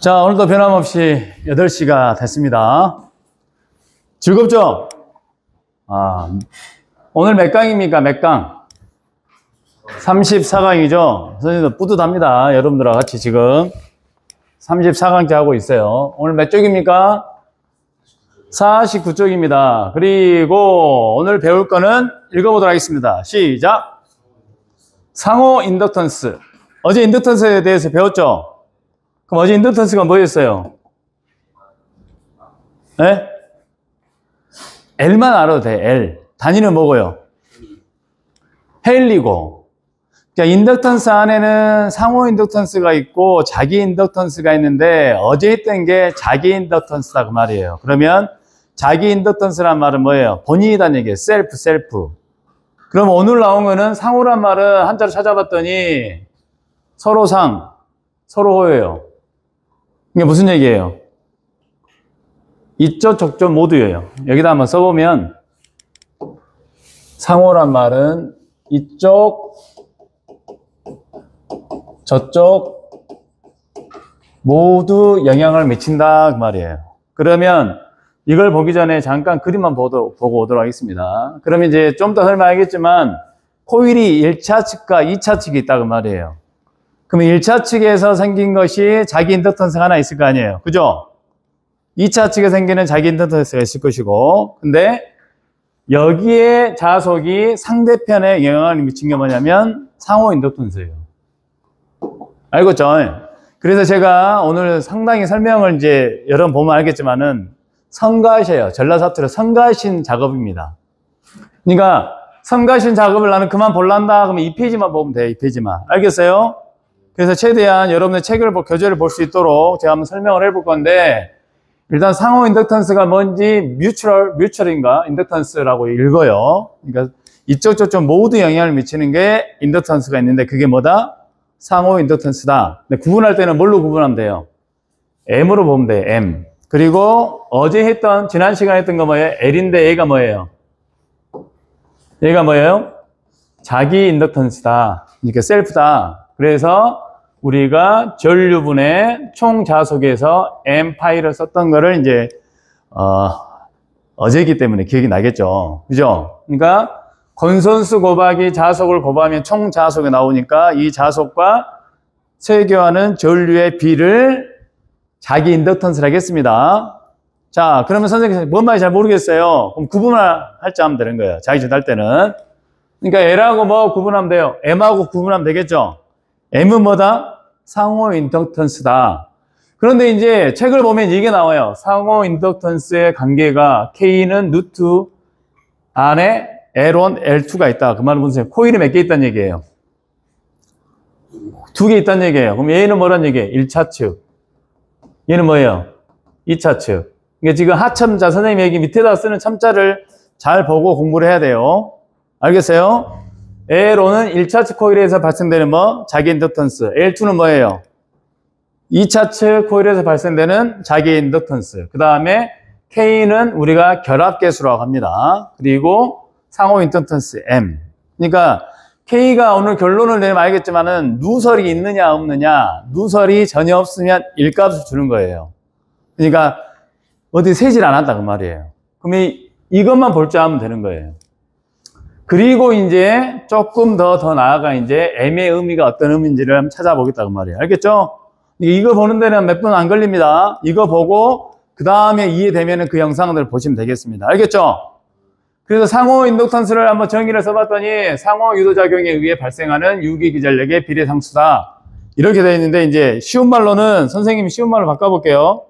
자, 오늘도 변함없이 8시가 됐습니다. 즐겁죠? 오늘 몇 강입니까? 몇 강? 34강이죠? 선생님도 뿌듯합니다. 여러분들과 같이 지금 34강째 하고 있어요. 오늘 몇 쪽입니까? 49쪽입니다. 그리고 오늘 배울 거는 읽어보도록 하겠습니다. 시작! 상호 인덕턴스. 어제 인덕턴스에 대해서 배웠죠? 그럼 어제 인덕턴스가 뭐였어요? 네? L만 알아도 돼, L. 단위는 뭐고요? 헬리고. 그러니까 인덕턴스 안에는 상호 인덕턴스가 있고 자기 인덕턴스가 있는데 어제 했던 게 자기 인덕턴스다 그 말이에요. 그러면 자기 인덕턴스란 말은 뭐예요? 본인이란 얘기예요. 셀프. 그럼 오늘 나온 거는 상호란 말은 한자로 찾아봤더니 서로 상, 서로 호예요. 이게 무슨 얘기예요? 이쪽, 저쪽 모두예요. 여기다 한번 써보면 상호란 말은 이쪽, 저쪽 모두 영향을 미친다 그 말이에요. 그러면 이걸 보기 전에 잠깐 그림만 보고 오도록 하겠습니다. 그러면 이제 좀 더 설명하겠지만 코일이 1차 측과 2차 측이 있다 그 말이에요. 그러면 1차 측에서 생긴 것이 자기 인덕턴스가 하나 있을 거 아니에요. 그죠? 2차 측에 생기는 자기 인덕턴스가 있을 것이고, 근데 여기에 자속이 상대편에 영향을 미친 게 뭐냐면 상호 인덕턴스예요. 알겠죠? 그래서 제가 오늘 상당히 설명을 이제 여러분 보면 알겠지만은 성가시예요. 전라사투리 성가신 작업입니다. 그러니까 성가신 작업을 나는 그만 볼란다 그러면 이 페이지만 보면 돼요. 이 페이지만. 알겠어요? 그래서 최대한 여러분의 책을 교재를 볼 수 있도록 제가 한번 설명을 해볼 건데, 일단 상호 인덕턴스가 뭔지 뮤추얼인가 인덕턴스라고 읽어요. 그러니까 이쪽 저쪽 모두 영향을 미치는 게 인덕턴스가 있는데 그게 뭐다? 상호 인덕턴스다. 근데 구분할 때는 뭘로 구분하면 돼요? M으로 보면 돼요. M. 그리고 어제 했던 지난 시간에 했던 거 뭐예요? L인데 얘가 뭐예요? 얘가 뭐예요? 자기 인덕턴스다. 그러니까 셀프다. 그래서 우리가 전류분의 총 자속에서 M 파이를 썼던 거를 이제 어제이기 때문에 기억이 나겠죠. 그죠? 그러니까 건선수 곱하기 자속을 곱하면 총 자속이 나오니까 이 자속과 체교하는 전류의 비를 자기 인덕턴스를 하겠습니다. 자, 그러면 선생님 뭔 말인지 잘 모르겠어요. 그럼 구분을 할 줄 하면 되는 거예요. 자기 전 할 때는. 그러니까 L하고 뭐 구분하면 돼요? M하고 구분하면 되겠죠? M은 뭐다? 상호 인덕턴스다. 그런데 이제 책을 보면 이게 나와요. 상호 인덕턴스의 관계가 K는 루트 안에 L1, L2가 있다. 그 말은 무슨 코일이 몇 개 있다는 얘기예요? 2개 있다는 얘기예요. 그럼 얘는 뭐란 얘기예요? 1차 측. 얘는 뭐예요? 2차 측. 그러니까 지금 하첨자, 선생님이 여기 밑에다 쓰는 첨자를 잘 보고 공부를 해야 돼요. 알겠어요? L5는 1차 측 코일에서 발생되는 뭐? 자기 인덕턴스. L2는 뭐예요? 2차 측 코일에서 발생되는 자기 인덕턴스. 그 다음에 K는 우리가 결합계수라고 합니다. 그리고 상호 인덕턴스 M. 그러니까 K가 오늘 결론을 내면 알겠지만은 누설이 있느냐 없느냐, 누설이 전혀 없으면 1값을 주는 거예요. 그러니까 어디 새질 않았다 그 말이에요. 그러면 이것만 볼 줄 알면 되는 거예요. 그리고 이제 조금 더 나아가 이제 M의 의미가 어떤 의미인지를 한번 찾아보겠다 그 말이에요. 알겠죠? 이거 보는 데는 몇 분 안 걸립니다. 이거 보고 그 다음에 이해되면은 그 영상들을 보시면 되겠습니다. 알겠죠? 그래서 상호 인덕턴스를 한번 정의를 써봤더니 상호 유도작용에 의해 발생하는 유기기전력의 비례상수다. 이렇게 되어 있는데 이제 쉬운 말로는 선생님이 쉬운 말로 바꿔볼게요.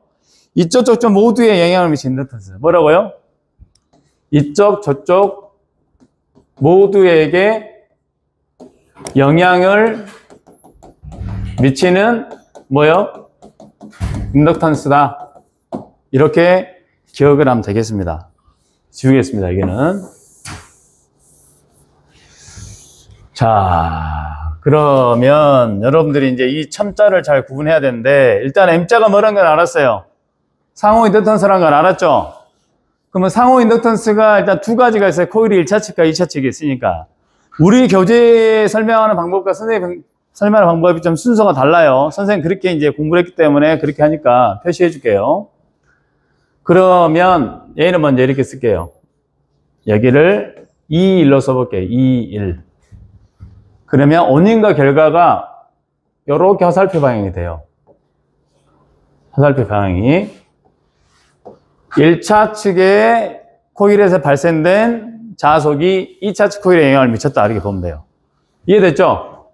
이쪽 저쪽 모두에 영향을 미치는 인덕턴스. 뭐라고요? 이쪽 저쪽 모두에게 영향을 미치는 뭐요? 인덕턴스다. 이렇게 기억을 하면 되겠습니다. 지우겠습니다, 여기는. 자, 그러면 여러분들이 이제 이 첨자를 잘 구분해야 되는데, 일단 M자가 뭐라는 건 알았어요. 상호 인덕턴스라는 건 알았죠? 그러면 상호 인덕턴스가 일단 두 가지가 있어요. 코일이 1차 측과 2차 측이 있으니까. 우리 교재에 설명하는 방법과 선생님 설명하는 방법이 좀 순서가 달라요. 선생님 그렇게 이제 공부를 했기 때문에 그렇게 하니까 표시해 줄게요. 그러면 얘는 먼저 이렇게 쓸게요. 여기를 2,1로 써볼게요. 2,1. 그러면 원인과 결과가 이렇게 화살표 방향이 돼요. 화살표 방향이 1차 측의 코일에서 발생된 자속이 2차 측 코일에 영향을 미쳤다. 이렇게 보면 돼요. 이해됐죠?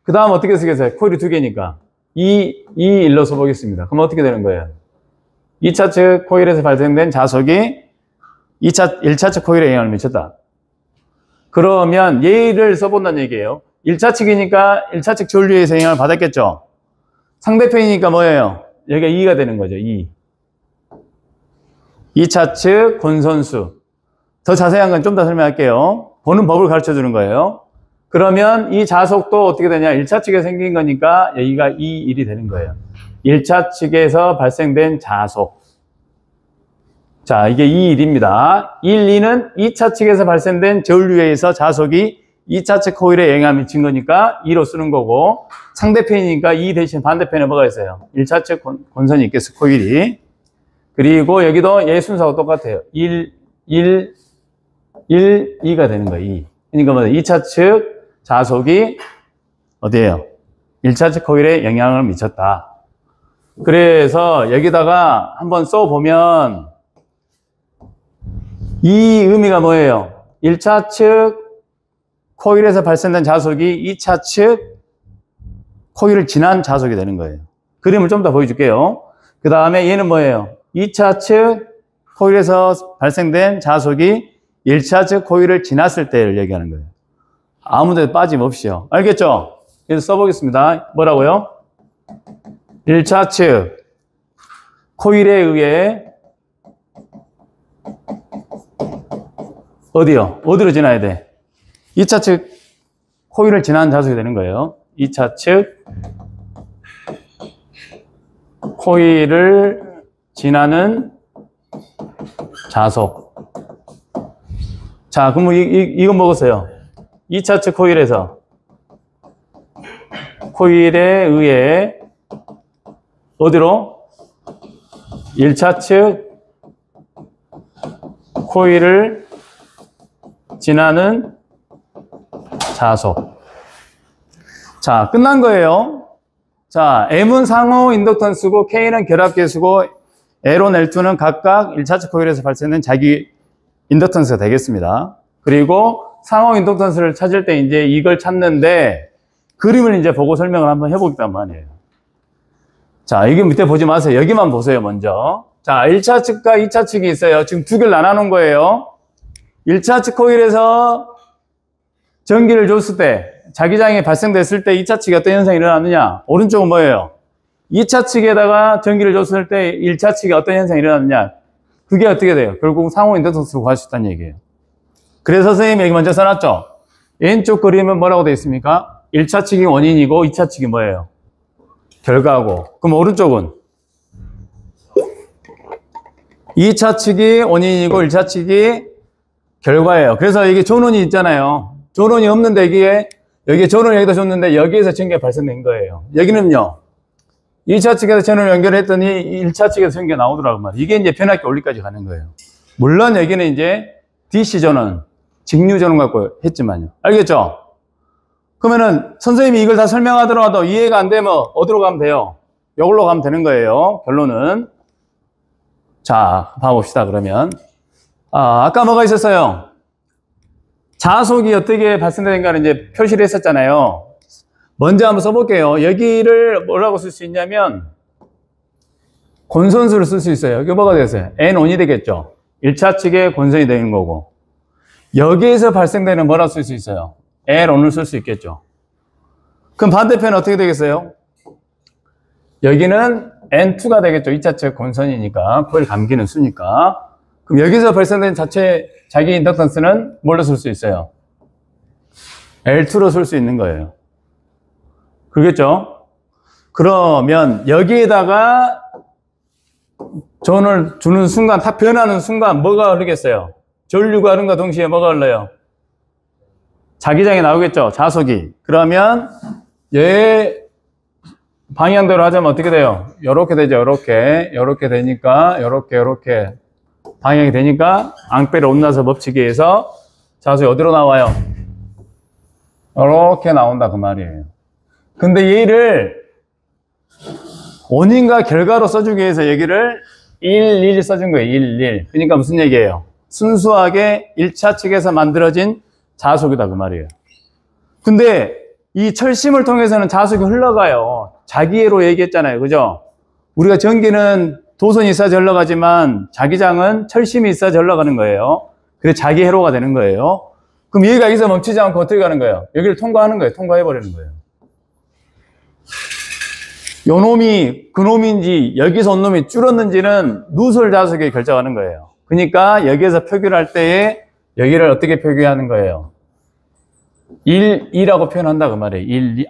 그 다음 어떻게 쓰겠어요? 코일이 두 개니까 2,1로 써보겠습니다. 그럼 어떻게 되는 거예요? 2차 측 코일에서 발생된 자속이 1차 측 코일에 영향을 미쳤다. 그러면 얘를 써본다는 얘기예요. 1차 측이니까 1차 측 전류에서 영향을 받았겠죠? 상대편이니까 뭐예요? 여기가 2가 되는 거죠. 2. 2차 측 본선수. 더 자세한 건 좀 더 설명할게요. 보는 법을 가르쳐 주는 거예요. 그러면 이 자속도 어떻게 되냐? 1차 측에 생긴 거니까 여기가 2, 1이 되는 거예요. 1차 측에서 발생된 자속. 자, 이게 2, 1입니다. 1, 2는 2차 측에서 발생된 전류에 의해서 자속이 2차 측 코일에 영향을 미친 거니까 2로 쓰는 거고, 상대편이니까 2 대신 반대편에 뭐가 있어요? 1차 측 권선이 있겠어, 코일이. 그리고 여기도 얘 순서가 똑같아요. 1, 2가 되는 거예요, 2. 그러니까 뭐 2차 측 자속이 어디예요? 1차 측 코일에 영향을 미쳤다. 그래서 여기다가 한번 써보면 이 의미가 뭐예요? 1차 측 코일에서 발생된 자속이 2차 측 코일을 지난 자속이 되는 거예요. 그림을 좀 더 보여줄게요. 그 다음에 얘는 뭐예요? 2차 측 코일에서 발생된 자속이 1차 측 코일을 지났을 때를 얘기하는 거예요. 아무 데도 빠짐없이요. 알겠죠? 그래서 써보겠습니다. 뭐라고요? 1차 측 코일에 의해 어디요? 어디로 지나야 돼? 2차 측 코일을 지난 자속이 되는 거예요. 2차 측 코일을 지나는 자속. 자, 그럼 이건 뭐겠어요? 2차 측 코일에서 코일에 의해 어디로? 1차 측 코일을 지나는 자속. 자, 끝난 거예요. 자, M은 상호 인덕턴스고 K는 결합계수고 L1, L2는 각각 1차 측 코일에서 발생된 자기 인덕턴스가 되겠습니다. 그리고 상호 인덕턴스를 찾을 때 이제 이걸 찾는데 그림을 이제 보고 설명을 한번 해보겠단 말이에요. 자, 여기 밑에 보지 마세요. 여기만 보세요, 먼저. 자, 1차 측과 2차 측이 있어요. 지금 두 개를 나눠놓은 거예요. 1차 측 코일에서 전기를 줬을 때, 자기장이 발생됐을 때 2차 측에 어떤 현상이 일어났느냐? 오른쪽은 뭐예요? 2차 측에다가 전기를 줬을 때 1차 측에 어떤 현상이 일어났느냐? 그게 어떻게 돼요? 결국 상호 인덕턴스로 구할 수 있다는 얘기예요. 그래서 선생님이 여기 먼저 써놨죠? 왼쪽 그림은 뭐라고 되어 있습니까? 1차 측이 원인이고 2차 측이 뭐예요? 결과고. 그럼 오른쪽은 2차 측이 원인이고 1차 측이 결과예요. 그래서 이게 전원이 있잖아요. 전원이 없는데 여기에 전원이 여기다 줬는데 여기에서 전기가 발생된 거예요. 여기는요. 2차 측에서 전원을 연결했더니 1차 측에서 전기가 나오더라고 말이에요. 이게 이제 변압기 원리까지 가는 거예요. 물론 여기는 이제 DC 전원, 직류 전원 갖고 했지만요. 알겠죠? 그러면은 선생님이 이걸 다 설명하더라도 이해가 안 되면 어디로 가면 돼요? 이걸로 가면 되는 거예요. 결론은. 자, 봐봅시다, 그러면. 아까 뭐가 있었어요? 자속이 어떻게 발생되는가를 이제 표시를 했었잖아요. 먼저 한번 써볼게요. 여기를 뭐라고 쓸 수 있냐면, 곤선수를 쓸 수 있어요. 여기 뭐가 되겠어요? N1이 되겠죠? 1차 측에 곤선이 되는 거고. 여기에서 발생되는 뭐라고 쓸 수 있어요? L1을 쓸 수 있겠죠. 그럼 반대편은 어떻게 되겠어요? 여기는 N2가 되겠죠. 2차 측 곤선이니까, 코일 감기는 수니까. 그럼 여기서 발생된 자기 인덕턴스는 뭘로 쓸 수 있어요? L2로 쓸 수 있는 거예요. 그러겠죠? 그러면 여기에다가 전원을 주는 순간, 다 변하는 순간 뭐가 흐르겠어요? 전류가 흐른과 동시에 뭐가 흘러요? 자기장이 나오겠죠? 자속이. 그러면 얘 방향대로 하자면 어떻게 돼요? 요렇게 되죠. 요렇게 되니까 요렇게 방향이 되니까 앙페르 온나서 법칙에 의해서 자수이 어디로 나와요? 요렇게 나온다 그 말이에요. 근데 얘를 원인과 결과로 써주기 위해서 여기를 1 써준 거예요. 1. 그러니까 무슨 얘기예요? 순수하게 1차 측에서 만들어진 자속이다 그 말이에요. 근데 이 철심을 통해서는 자속이 흘러가요. 자기애로 얘기했잖아요. 그죠? 우리가 전기는 도선이 있어야지 흘러가지만 자기장은 철심이 있어야지 흘러가는 거예요. 그래서 자기회로가 되는 거예요. 그럼 얘가 여기서 멈추지 않고 어떻게 가는 거예요? 여기를 통과하는 거예요. 통과해버리는 거예요. 요 놈이 그 놈인지 여기서 온 놈이 줄었는지는 누설 자속이 결정하는 거예요. 그러니까 여기에서 표기를 할 때에 여기를 어떻게 표기하는 거예요? 2라고 표현한다 그 말이에요.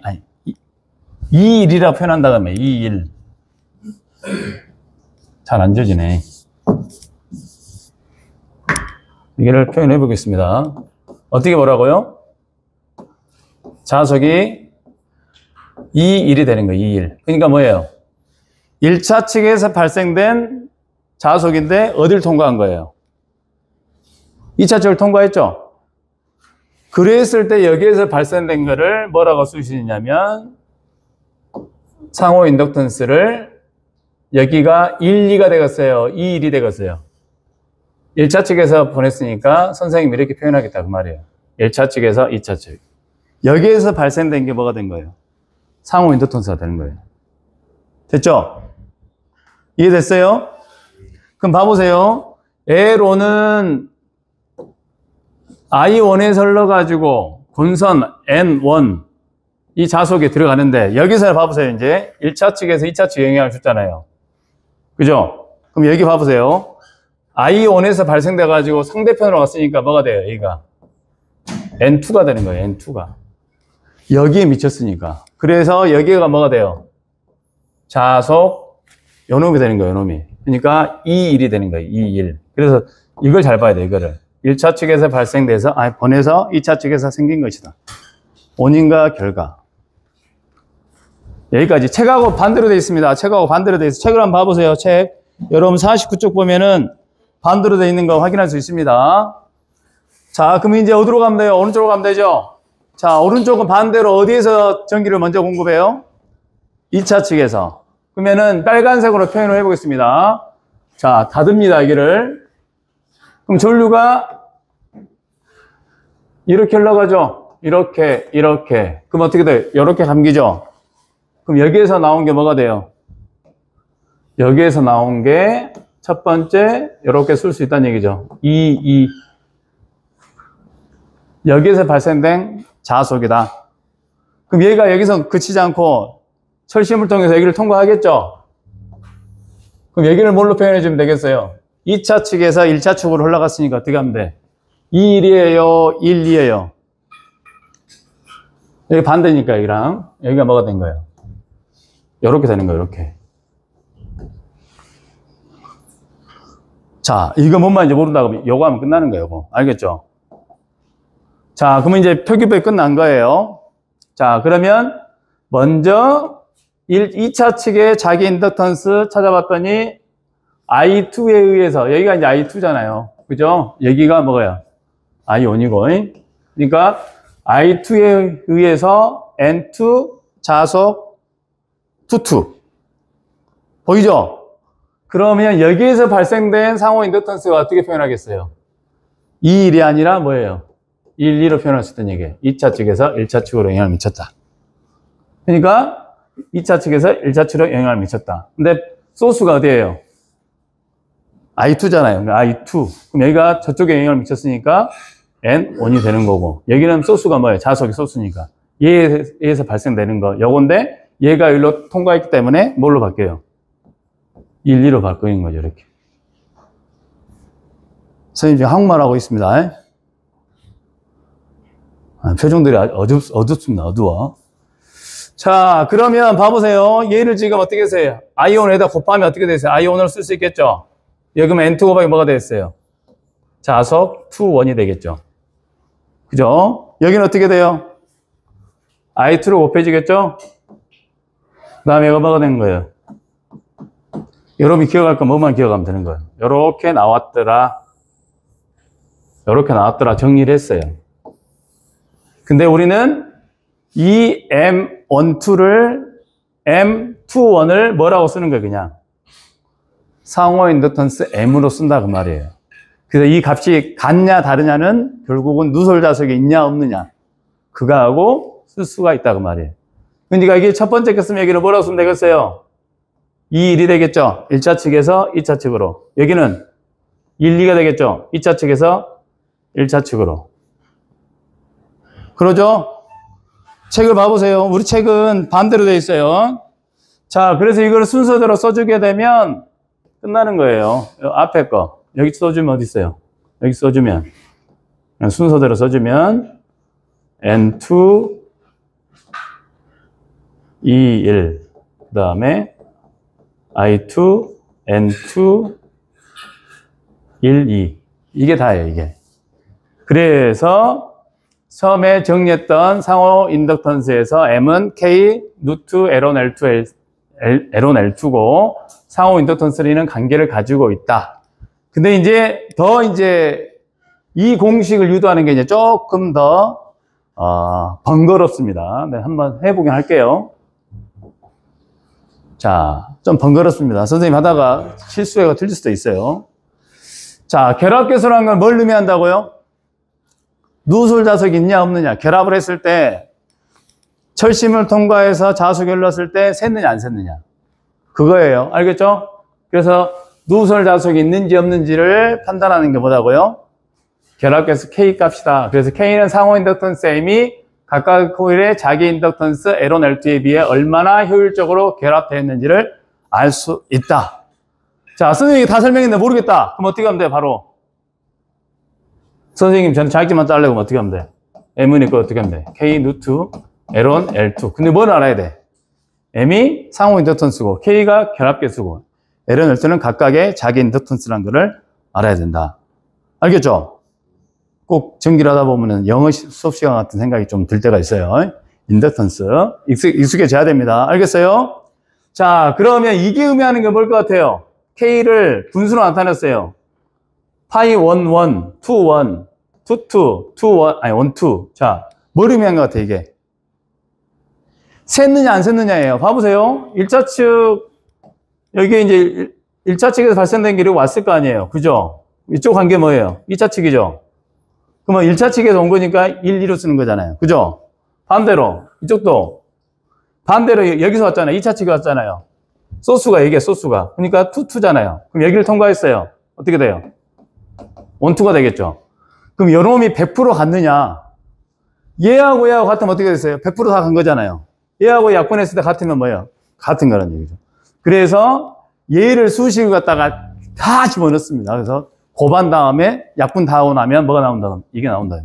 2,1이라고 표현한다 그 말이에요. 2,1. 잘 안 지어지네. 이거를 표현해 보겠습니다. 어떻게 뭐라고요? 자속이 2,1이 되는 거예요. 2,1. 그러니까 뭐예요? 1차 측에서 발생된 자속인데 어딜 통과한 거예요? 2차 측을 통과했죠? 그랬을 때 여기에서 발생된 거를 뭐라고 쓰시냐면 상호 인덕턴스를 여기가 1, 2가 되겠어요? 2, 1이 되겠어요? 1차 측에서 보냈으니까 선생님이 이렇게 표현하겠다 그 말이에요. 1차 측에서 2차 측. 여기에서 발생된 게 뭐가 된 거예요? 상호 인덕턴스가 되는 거예요. 됐죠? 이해됐어요? 그럼 봐보세요. L5는 I1에서 흘러가지고 본선 N1 이 자속에 들어가는데 여기서 봐보세요. 이제 1차 측에서 2차 측 영향을 줬잖아요. 그죠? 그럼 여기 봐보세요. I1에서 발생돼가지고 상대편으로 갔으니까 뭐가 돼요? 여기가 N2가 되는 거예요. N2가. 여기에 미쳤으니까. 그래서 여기가 뭐가 돼요? 자속 요놈이 되는 거예요. 요놈이. 그러니까 2,1이 되는 거예요. 2,1. 그래서 이걸 잘 봐야 돼요. 이거를. 1차 측에서 발생돼서 번에서 2차 측에서 생긴 것이다. 원인과 결과. 여기까지. 책하고 반대로 되어 있습니다. 책하고 반대로 되어 있어요. 책을 한번 봐보세요. 책. 여러분 49쪽 보면은 반대로 되어 있는 거 확인할 수 있습니다. 자, 그럼 이제 어디로 가면 돼요? 오른쪽으로 가면 되죠? 자, 오른쪽은 반대로 어디에서 전기를 먼저 공급해요? 2차 측에서. 그러면은 빨간색으로 표현을 해보겠습니다. 자, 닫습니다. 여기를. 그럼 전류가 이렇게 흘러가죠? 이렇게. 그럼 어떻게 돼요? 이렇게 감기죠? 그럼 여기에서 나온 게 뭐가 돼요? 여기에서 나온 게 첫 번째, 이렇게 쓸 수 있다는 얘기죠. 여기에서 발생된 자속이다. 그럼 얘가 여기서 그치지 않고 철심을 통해서 여기를 통과하겠죠? 그럼 여기를 뭘로 표현해 주면 되겠어요? 2차 측에서 1차 측으로 흘러갔으니까 어떻게 하면 돼? 2,1이에요? 1,2예요? 여기 반대니까 여기랑 여기가 뭐가 된 거예요? 이렇게 되는 거예요. 이렇게. 자, 이거 뭔 말인지 모른다 그러면 요거 하면 끝나는 거예요. 요거. 알겠죠? 자, 그러면 이제 표기법이 끝난 거예요. 자, 그러면 먼저 2차 측의 자기 인덕턴스 찾아봤더니 I2에 의해서, 여기가 이제 I2잖아요. 그죠? 여기가 뭐예요? I1이고. 그러니까 I2에 의해서 N2 자속 2. 보이죠? 그러면 여기에서 발생된 상호 인덕턴스가 어떻게 표현하겠어요? 2,1이 아니라 뭐예요? 1,2로 표현할 수 있다는 얘기예요. 2차 측에서 1차 측으로 영향을 미쳤다. 그러니까 2차 측에서 1차 측으로 영향을 미쳤다. 근데 소스가 어디예요? I2잖아요. I2. 그럼 여기가 저쪽에 영향을 미쳤으니까 N1이 되는 거고, 여기는 소스가 뭐예요? 자속이 소스니까. 얘에서 발생되는 거. 요건데 얘가 여기로 통과했기 때문에 뭘로 바뀌어요? 1,2로 바뀌는 거죠. 이렇게. 선생님 지금 한국말하고 있습니다. 표정들이 어둡습니다. 어두워. 자, 그러면 봐보세요. 얘를 지금 어떻게 했어요? I1에다 곱하면 어떻게 됐어요? I1을 쓸 수 있겠죠? 여기 그러면 N2 곱하기 뭐가 되겠어요? 자속 2, 1이 되겠죠? 그죠? 여기는 어떻게 돼요? I2로 곱해지겠죠? 그 다음에 이거 뭐가 된 거예요? 여러분이 기억할 거 뭐만 기억하면 되는 거예요. 요렇게 나왔더라. 요렇게 나왔더라. 정리를 했어요. 근데 우리는 이 M12를 M21을 뭐라고 쓰는 거예요, 그냥? 상호 인덕턴스 M으로 쓴다, 그 말이에요. 그래서 이 값이 같냐, 다르냐는 결국은 누설 자석이 있냐, 없느냐. 그거하고 쓸 수가 있다, 그 말이에요. 그러니까 이게 첫 번째 거 쓰면 여기는 뭐라고 쓰면 되겠어요? 2, 1이 되겠죠? 1차 측에서 2차 측으로. 여기는 1, 2가 되겠죠? 2차 측에서 1차 측으로. 그러죠? 책을 봐보세요. 우리 책은 반대로 되어 있어요. 자, 그래서 이걸 순서대로 써주게 되면 끝나는 거예요. 앞에 거. 여기 써주면 어디 있어요? 여기 써주면. 순서대로 써주면 N2, 2, 1. 그 다음에 I2, N2, 1, 2. 이게 다예요, 이게. 그래서 처음에 정리했던 상호 인덕턴스에서 M은 K, 누트, L1, L2, L1, L2고 상호 인덕턴스는 관계를 가지고 있다. 근데 이제 이 공식을 유도하는 게 이제 조금 더 번거롭습니다. 네, 한번 해보긴 할게요. 자, 좀 번거롭습니다. 선생님 하다가 실수해가 틀릴 수도 있어요. 자, 결합계수라는 걸 뭘 의미한다고요? 누설 자석이 있냐 없느냐. 결합을 했을 때 철심을 통과해서 자석이 흘렀을 때 샜느냐 안 샜느냐. 그거예요. 알겠죠? 그래서 누설 자석이 있는지 없는지를 판단하는 게 뭐다고요? 결합계수 K 값이다. 그래서 K는 상호 인덕턴스 M이 각각 코일의 자기 인덕턴스 L1, L2에 비해 얼마나 효율적으로 결합되어 있는지를 알 수 있다. 자, 선생님이 다 설명했는데 모르겠다. 그럼 어떻게 하면 돼? 바로 선생님 저는 자기만 짜려고 하면 어떻게 하면 돼? M은 있고 어떻게 하면 돼? K 누트 L1, L2. 근데 뭘 알아야 돼? M이 상호 인덕턴스고 K가 결합계수고 L은, L2는 각각의 자기 인덕턴스라는 거를 알아야 된다. 알겠죠? 꼭 전기를 하다 보면은 영어 수업 시간 같은 생각이 좀 들 때가 있어요. 인덕턴스. 익숙해져야 됩니다. 알겠어요? 자, 그러면 이게 의미하는 게 뭘 것 같아요? K를 분수로 나타냈어요. 파이 1, 1, 2, 1, 2, 2, 2, 1, 아니 1, 2. 자, 뭘 의미한 것 같아요, 이게? 샜느냐, 안 샜느냐예요. 봐보세요. 1차 측, 여기 이제 1차 측에서 발생된 게 이렇게 왔을 거 아니에요. 그죠? 이쪽 관계 뭐예요? 2차 측이죠? 그러면 1차 측에서 온 거니까 1, 2로 쓰는 거잖아요. 그죠? 반대로, 이쪽도. 반대로 여기서 왔잖아요. 2차 측에 왔잖아요. 소수가 이게 소수가. 그러니까 2, 2잖아요. 그럼 여기를 통과했어요. 어떻게 돼요? 1, 2가 되겠죠? 그럼 요놈이 100% 같느냐? 얘하고 얘하고 같으면 어떻게 됐어요? 100% 다 간 거잖아요. 얘하고 약분했을 때 같으면 뭐예요? 같은 거라는 얘기죠. 그래서 얘를 수식을 갖다가 다 집어넣습니다. 그래서 곱한 다음에 약분 다 하고 나면 뭐가 나온다? 이게 나온다.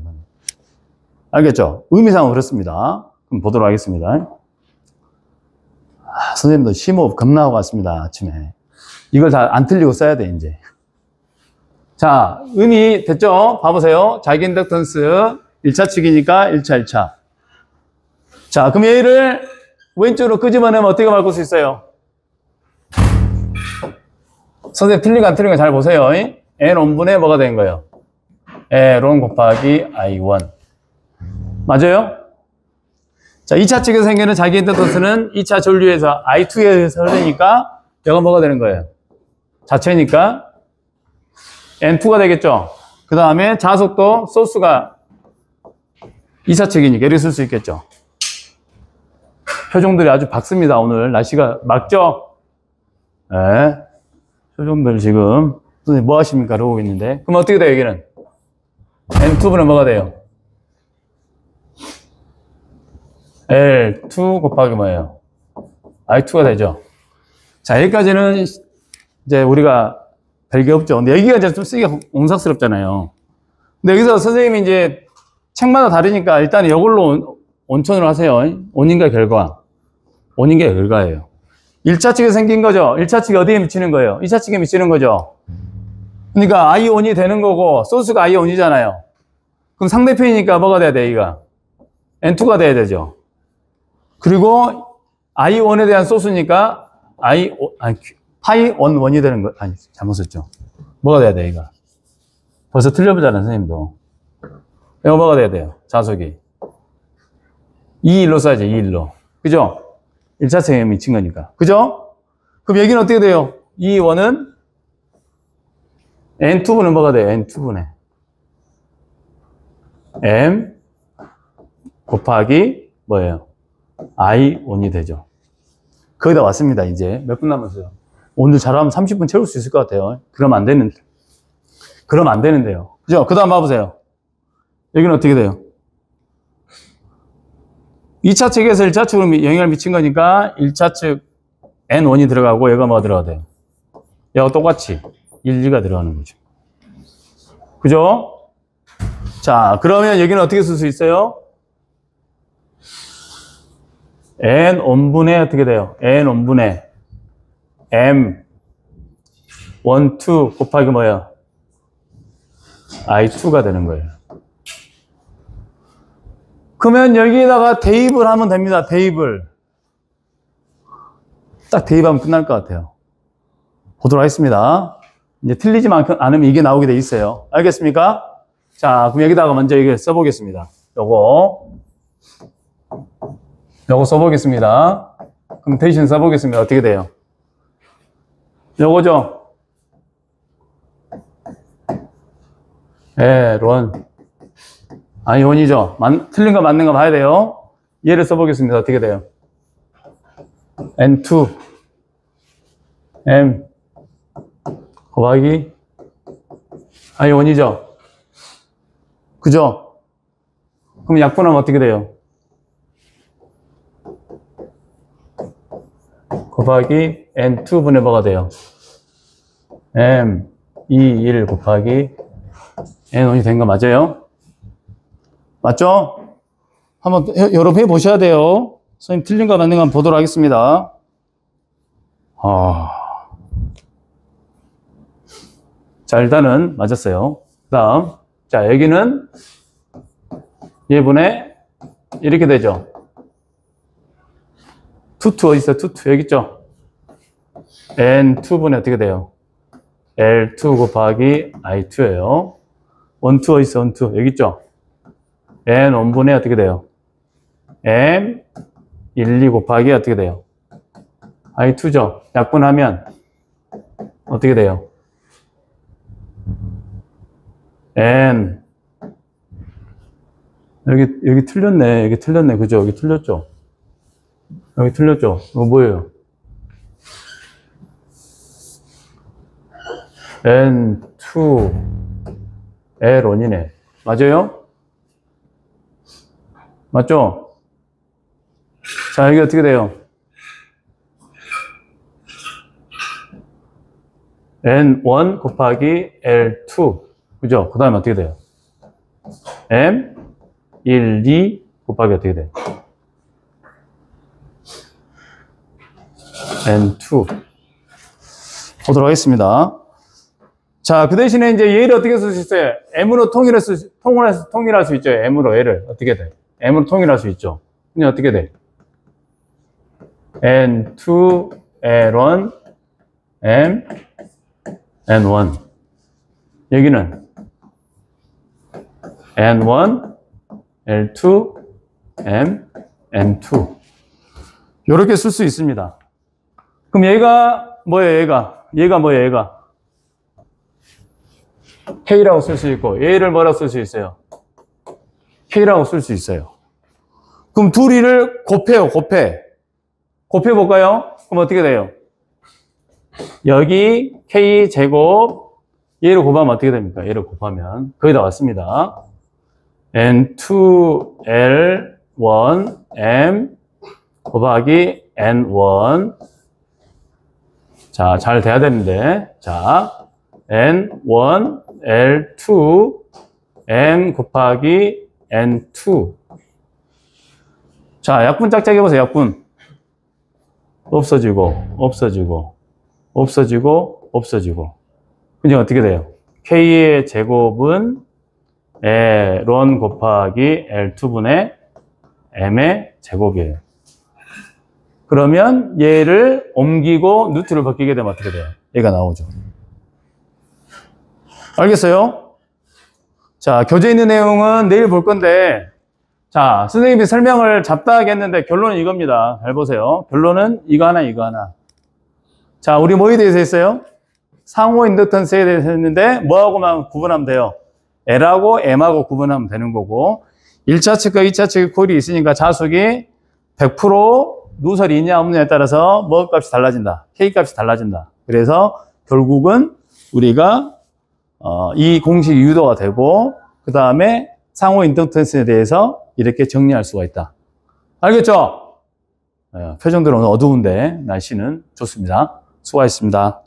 알겠죠? 의미상은 그렇습니다. 그럼 보도록 하겠습니다. 선생님도 심호흡 겁나고 갔습니다. 아침에. 이걸 다 안 틀리고 써야 돼, 이제. 자, 의미 됐죠? 봐보세요. 자기 인덕턴스 1차 측이니까 1차, 1차. 자, 그럼 얘를 왼쪽으로 끄집어내면 어떻게 바꿀 수 있어요? 선생님 틀리고 안 틀린 거 잘 보세요. N1분의 뭐가 된 거예요? L1 곱하기 I1. 맞아요? 자, 2차 측에서 생기는 자기 인덕턴스는 2차 전류에서 I2에서 흐르니까 얘가 뭐가 되는 거예요? 자체니까 N2가 되겠죠? 그 다음에 자속도 소스가 2차 측이니까 이렇게 쓸 수 있겠죠? 표정들이 아주 밝습니다. 오늘 날씨가 맑죠? 네. 표정들 지금 선생님 뭐 하십니까? 그러고 있는데. 그럼 어떻게 돼요, 여기는? N2분은 뭐가 돼요? L2 곱하기 뭐예요? I2가 되죠. 자, 여기까지는 이제 우리가 별게 없죠. 근데 여기가 이제 좀 쓰기가 옹삭스럽잖아요. 근데 여기서 선생님이 이제 책마다 다르니까 일단 이걸로 원천으로 하세요. 원인과 결과. 원인과 결과예요. 1차 측에 생긴 거죠. 1차 측이 어디에 미치는 거예요? 2차 측에 미치는 거죠. 그러니까 I1이 되는 거고 소스가 I1이잖아요. 그럼 상대편이니까 뭐가 돼야 돼, 이가? N2가 돼야 되죠. 그리고 I1에 대한 소수니까 파이 1이 되는 거, 아니, 잘못 썼죠. 뭐가 돼야 돼, 이거? 벌써 틀려보잖아, 선생님도. 이거 뭐가 돼야 돼요? 자속이. 2일로 써야지, 2일로. 그죠? 1차체에 미친 거니까. 그죠? 그럼 여기는 어떻게 돼요? 이 원은 N2분의 뭐가 돼요? N2분의 M 곱하기 뭐예요? I1이 되죠. 거의 다 왔습니다, 이제. 몇 분 남았어요? 오늘 잘하면 30분 채울 수 있을 것 같아요. 그러면 안 되는데요. 그죠? 그 다음 봐보세요. 여기는 어떻게 돼요? 2차 측에서 1차 측으로 영향을 미친 거니까 1차 측 N1이 들어가고 얘가 뭐가 들어가야 돼요? 얘가 똑같이 1, 2가 들어가는 거죠. 그죠? 자, 그러면 여기는 어떻게 쓸 수 있어요? N1분의 어떻게 돼요? N1분의 M 1, 2 곱하기 뭐예요? I2가 되는 거예요. 그러면 여기에다가 대입을 하면 됩니다. 대입을. 딱 대입하면 끝날 것 같아요. 보도록 하겠습니다. 이제 틀리지 않으면 이게 나오게 돼 있어요. 알겠습니까? 자, 그럼 여기다가 먼저 이걸 써보겠습니다. 요거 써보겠습니다. 그럼 대신 써보겠습니다. 어떻게 돼요? 요거죠? 론. I1이죠? 틀린 거 맞는 거 봐야 돼요. 얘를 써보겠습니다. 어떻게 돼요? N2 M 곱하기 I1이죠? 그죠? 그럼 약분하면 어떻게 돼요? 곱하기 N2분의 뭐가 돼요? M 2, 1 곱하기 N1이 된 거 맞아요? 맞죠? 한번 여러분 해보셔야 돼요. 선생님 틀린 거 맞는 거 한번 보도록 하겠습니다. 자, 일단은 맞았어요. 그 다음, 자, 여기는 얘분의 이렇게 되죠. 투투 어디 있어요? 투투 여기 있죠? N2분의 어떻게 돼요? L2 곱하기 I2예요. 원투 어디 있어? 원투 여기 있죠? N1분의 어떻게 돼요? M 1, 2 곱하기 어떻게 돼요? I2죠? 약분하면 어떻게 돼요? N 여기 틀렸네. 여기 틀렸네. 그죠? 여기 틀렸죠? 여기 틀렸죠? 이거 뭐예요? N2 L1이네. 맞아요? 맞죠? 자, 여기 어떻게 돼요? N1 곱하기 L2. 그죠? 그 다음에 어떻게 돼요? M 1, 2 곱하기 어떻게 돼요? N2. 보도록 하겠습니다. 자, 그 대신에 이제 얘를 어떻게 쓸 수 있어요? M으로 통일할 수 있죠. M으로 얘를. 어떻게 돼? M으로 통일할 수 있죠. 근데 어떻게 돼? N2, L1, M, N1. 여기는 N1, L2, M, N2. 이렇게 쓸 수 있습니다. 그럼 얘가 뭐예요? 얘가 뭐예요? 얘가 K라고 쓸 수 있고 얘를 뭐라고 쓸 수 있어요? K라고 쓸 수 있어요. 그럼 둘이를 곱해요. 곱해볼까요? 그럼 어떻게 돼요? 여기 K 제곱 얘를 곱하면 어떻게 됩니까? 얘를 곱하면 거의 다 왔습니다. N2 L1 M 곱하기 N1. 자, 잘 돼야 되는데. 자, N1 L2 M 곱하기 N2. 자, 약분 짝짝 해보세요. 약분. 없어지고. 그럼 어떻게 돼요? K의 제곱은 L1 곱하기 L2분의 M의 제곱이에요. 그러면 얘를 옮기고 누트를 벗기게 되면 어떻게 돼요? 얘가 나오죠. 알겠어요? 자, 교재에 있는 내용은 내일 볼 건데, 자, 선생님이 설명을 잡다하게 했는데 결론은 이겁니다. 잘 보세요. 결론은 이거 하나, 이거 하나. 자, 우리 뭐에 대해서 했어요? 상호 인덕턴스에 대해서 했는데 뭐하고만 구분하면 돼요? L하고 M하고 구분하면 되는 거고, 1차 측과 2차 측의 코일이 있으니까 자속이 100% 누설이 있냐 없느냐에 따라서 뭐 값이 달라진다. K 값이 달라진다. 그래서 결국은 우리가 이 공식이 유도가 되고, 그 다음에 상호 인덕턴스에 대해서 이렇게 정리할 수가 있다. 알겠죠? 표정들은 오늘 어두운데 날씨는 좋습니다. 수고하셨습니다.